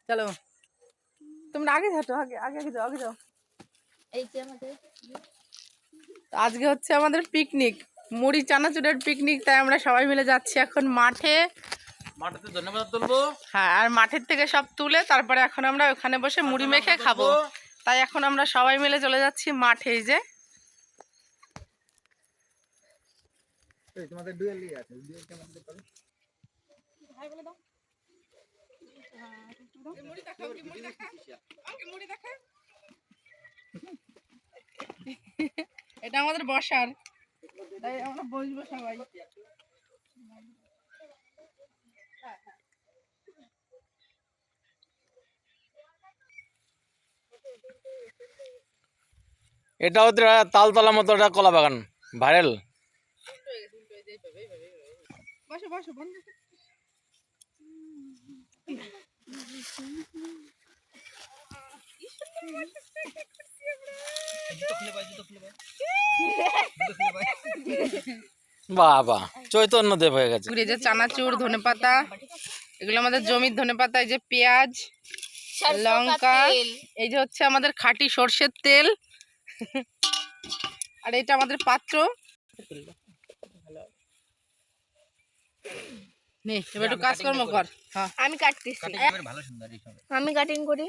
চলো তোমরা আগে হাঁটো, আগে আগে আগে যাও, আগে যাও। এই যে আমাদের আজকে হচ্ছে আমাদের পিকনিক, মুড়ি চানাচুরের পিকনিক। তাই আমরা সবাই মিলে যাচ্ছি এখন মাঠে। মাঠেতে ধন্যবাদ তুলবো। হ্যাঁ, আর মাঠের থেকে সব তুলে তারপরে এখন আমরা ওখানে বসে মুড়ি মেখে খাবো। তাই এখন আমরা সবাই মিলে চলে যাচ্ছি মাঠে। এই যে তোমাদের ডুয়েল আছে, ডুয়েল কেমন করো? ভাই বলে দাও। মুড়ি দেখা, মুড়ি দেখা, মুড়ি দেখা। এটা আমাদের বসার, তাই আমরা বসবো সবাই। এটা ওদের তালতলা মতো একটা কলা বাগান ভাইরাল। বসো বসো বন্ধু। বাবা চৈতন্য দেব হয়ে গেছে। এই যে চানাচুর, ধনেপাতা, এগুলো আমাদের জমির ধনেপাতা। এই যে পেঁয়াজ, লঙ্কা, এই যে হচ্ছে আমাদের খাঁটি সর্ষের তেল, আর এটা আমাদের পাত্র। নে এবার একটু কাজকর্ম কর। হ্যাঁ আমি কাটতেছি, ভালো সুন্দর আমি কাটিং করি।